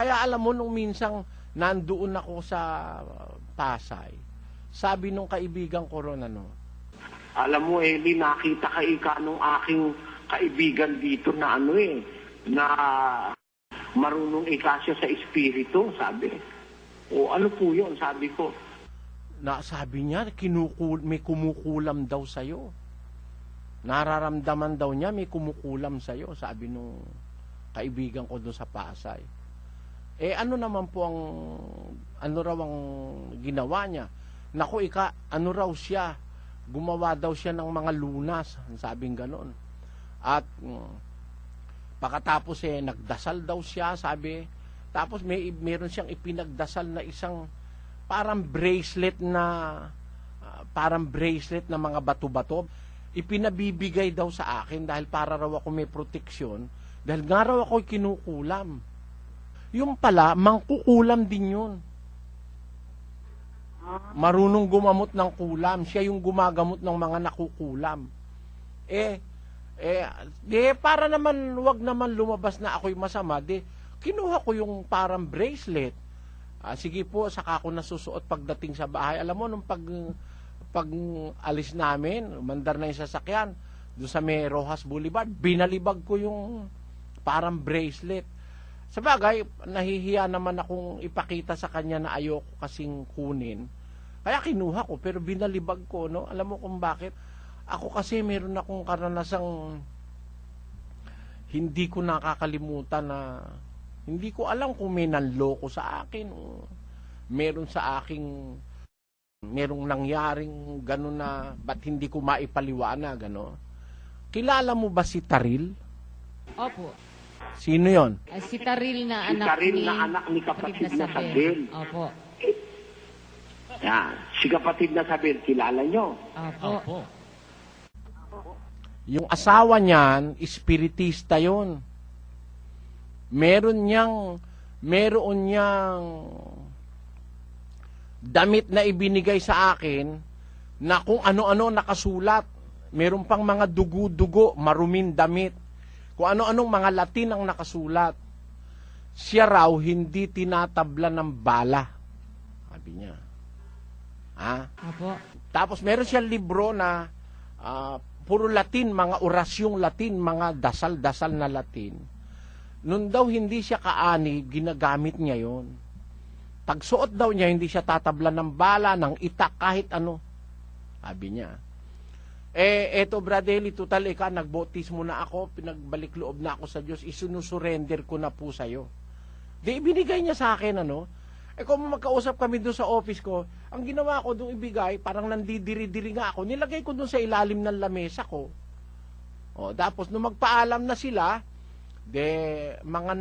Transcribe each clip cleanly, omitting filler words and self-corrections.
Kaya alam mo, nung minsang nandoon ako sa Pasay, sabi nung kaibigan ko ron, Alam mo, Eli, nakita ka ika nung aking kaibigan dito na na marunong ika siya sa espiritu, sabi. O ano po yun, sabi ko. Sabi niya, may kumukulam daw sa'yo. Nararamdaman daw niya, may kumukulam sa'yo, sabi nung kaibigan ko doon sa Pasay. Ano naman po ano raw ang ginawa niya? Naku, ano raw siya? Gumawa daw siya ng mga lunas, sabing ganon. At pagkatapos nagdasal daw siya, sabi. Tapos meron siyang ipinagdasal na isang parang bracelet na mga bato-bato. Ipinabibigay daw sa akin dahil para raw ako may proteksyon, dahil nga raw ako kinukulam. Yung pala, mangkukulam din yun. Marunong gumamot ng kulam. Siya yung gumagamot ng mga nakukulam. Para naman, wag naman lumabas na ako'y masama, kinuha ko yung parang bracelet. Sige po, saka ako nasusuot pagdating sa bahay. Alam mo, nung pag alis namin, mandar na yung sasakyan, doon sa may Rojas Boulevard, binalibag ko yung parang bracelet. Sa bagay, nahihiya naman akong ipakita sa kanya na ayoko kasing kunin. Kaya kinuha ko, pero binalibag ko, no? Alam mo kung bakit? Ako kasi meron akong karanasang hindi ko nakakalimutan na hindi ko alam kung may nanloko sa akin o meron sa aking merong nangyaring gano'n na ba't hindi ko maipaliwanag, ano? Kilala mo ba si Taril? Opo. Sino yon? Si Taril na Si anak Taril ni na anak ni kapatid na Sabel. Opo. Yan. Si kapatid na Sabel, kilala nyo? Opo. Yung asawa niyan, espiritista yon. Meron niyang damit na ibinigay sa akin na kung ano-ano nakasulat. Meron pang mga dugo-dugo, maruming damit. Kung ano-anong mga Latin ang nakasulat. Siya raw hindi tinatabla ng bala. Sabi niya. Opo. Tapos meron siyang libro na puro Latin, mga orasyong Latin, mga dasal-dasal na Latin. Noon daw hindi siya kaani, ginagamit niya yon. Pagsuot daw niya, hindi siya tatabla ng bala, ng itak, kahit ano. Sabi niya. Eto Bradley, total nagbautismo na ako, pinagbalik loob na ako sa Diyos, isunusurrender ko na po sa'yo. Ibinigay niya sa akin, kung magkausap kami doon sa office ko, ang ginawa ko doon ibigay, parang nandidiri-diri nga ako, nilagay ko doon sa ilalim ng lamesa ko. Tapos nung magpaalam na sila, mga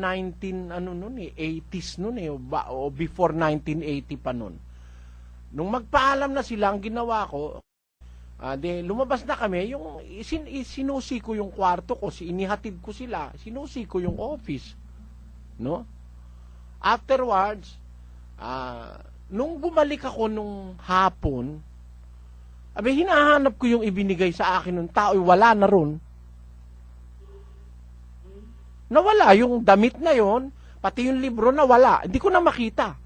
80s o before 1980 pa nun. Nung magpaalam na sila, ang ginawa ko, lumabas na kami, yung sinusi ko yung kwarto ko, inihatid ko sila, sinusi ko yung office. No? Afterwards, nung bumalik ako nung hapon, hinahanap ko yung ibinigay sa akin ng tao, wala na ron. Nawala yung damit na yon, pati yung libro nawala. Hindi ko na makita.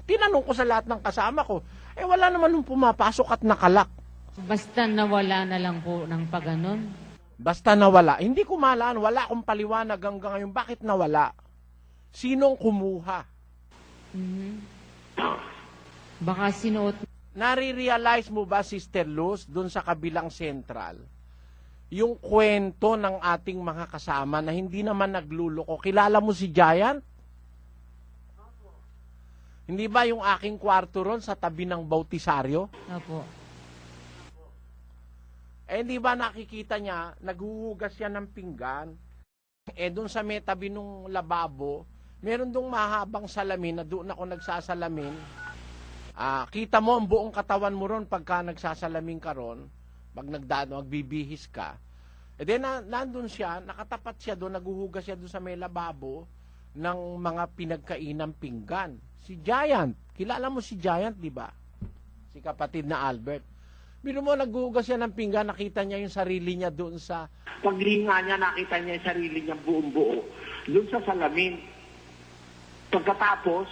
Tinanong ko sa lahat ng kasama ko, wala naman nung pumapasok at nakalak. Basta nawala na lang po ng paganon. Basta nawala. Hindi ko malaan, wala akong paliwanag hanggang ngayon. Bakit nawala? Sinong kumuha? Baka sinuot. Nare-realize mo ba, Sister Luz, dun sa kabilang sentral, yung kwento ng ating mga kasama na hindi naman nagluloko. Kilala mo si Giant? Hindi ba yung aking kwarto ron sa tabi ng bautisaryo? Opo. Hindi ba nakikita niya, naghuhugas siya ng pinggan, doon sa may tabi nung lababo, meron dong mahabang salamin na doon ako nagsasalamin. Kita mo ang buong katawan mo ron pagka nagsasalamin ka ron, pag magbibihis ka. Nandun siya, nakatapat siya doon, naghuhugas siya doon sa may lababo ng mga pinagkainang pinggan. Si Giant, kilala mo si Giant, di ba? Si kapatid na Albert. Bino mo, naghuhugas siya ng pinggan, nakita niya yung sarili niya doon sa... Paglinga niya, nakita niya yung sarili niya buong buo. Doon sa salamin. Pagkatapos,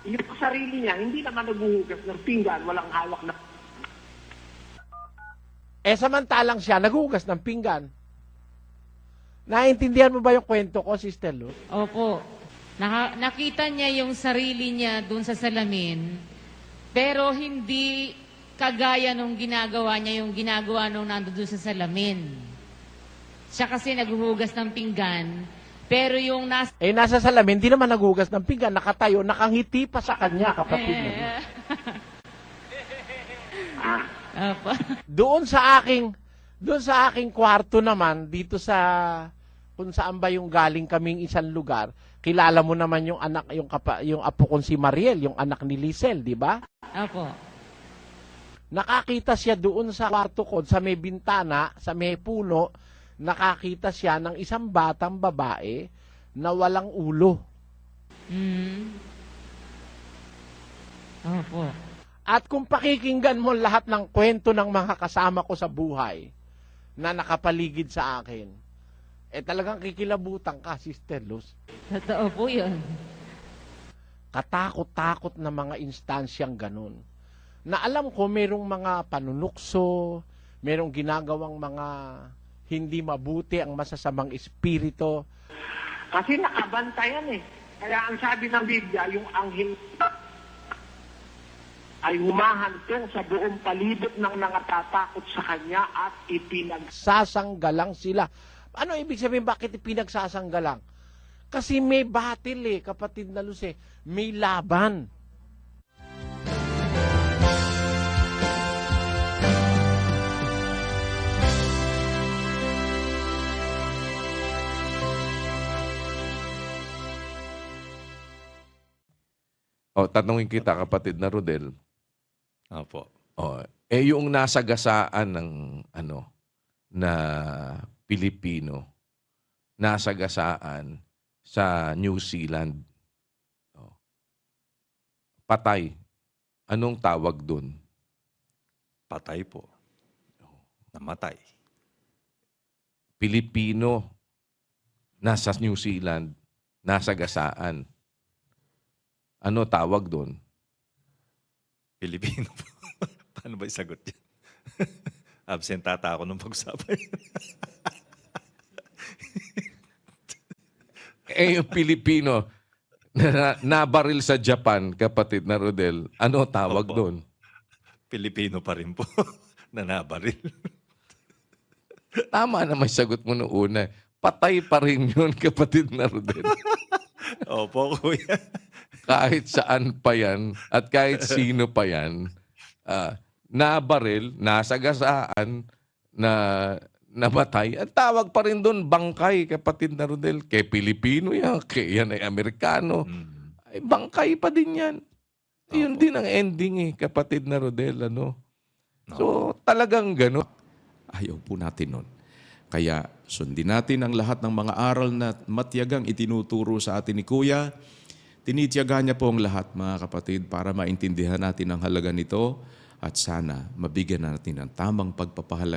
yung sarili niya, hindi naman naghuhugas ng pinggan, walang hawak na... Samantalang siya, naghugas ng pinggan. Naintindihan mo ba yung kwento ko, Sister Luz? Opo. Nakita niya yung sarili niya doon sa salamin, pero hindi kagaya nung ginagawa niya yung ginagawa nung nandun sa salamin. Siya kasi naghuhugas ng pinggan, pero yung Nasa salamin, di naman naghugas ng pinggan, nakatayo, nakangiti pa sa kanya, kapatid mo. Opo. Doon sa aking kwarto naman, dito sa kung saan ba yung galing kaming isang lugar, kilala mo naman yung anak, yung apo kong si Mariel, yung anak ni Lisel, di ba? Opo. Nakakita siya doon sa kwarto ko, sa may bintana, sa may puno, nakakita siya ng isang batang babae na walang ulo. Opo. At kung pakikinggan mo lahat ng kwento ng mga kasama ko sa buhay na nakapaligid sa akin, talagang kikilabutan ka, Sister Luz. Totoo po yun. Katakot-takot na mga instansyang ganun. Na alam ko, merong mga panunukso, merong ginagawang mga hindi mabuti ang masasamang espiritu. Kasi nakabantayan eh. Kaya ang sabi ng Biblia, yung anghel ay humahantong sa buong palibot ng nangatakot sa kanya at Sasanggalang sila. Ano ibig sabihin, bakit ipinagsasanggalang? Kasi may battle kapatid na Luz, may laban. Tanungin kita, kapatid na Rodel. Opo. Yung nasagasaan ng na Pilipino, nasagasaan sa New Zealand. Patay. Anong tawag dun? Patay po. Namatay. Pilipino, nasa New Zealand, nasagasaan. Ano tawag dun? Pilipino po. Paano ba isagot yan? Absentata ako nung pag-usapan. Yung Pilipino, nabaril sa Japan, kapatid na Rodel, ano tawag Opo. dun? Pilipino pa rin po na nabaril. Tama na may sagot mo noong una. Patay pa rin yun, kapatid na Rodel. Opo, kuya. Kahit saan pa yan at kahit sino pa yan, nabaril, nasagasaan, na namatay, at tawag pa rin doon bangkay, kapatid na Rodel. Kay Pilipino yan, kay yan ay Amerikano. Ay, bangkay pa din yan. Yun din ang ending kapatid na Rodel. So, talagang gano'n. Ayaw po natin nun. Kaya sundin natin ang lahat ng mga aral na matiyagang itinuturo sa atin ni Kuya. Tinitiyaga niya po ang lahat, mga kapatid, para maintindihan natin ang halaga nito at sana mabigyan natin ng tamang pagpapahalaga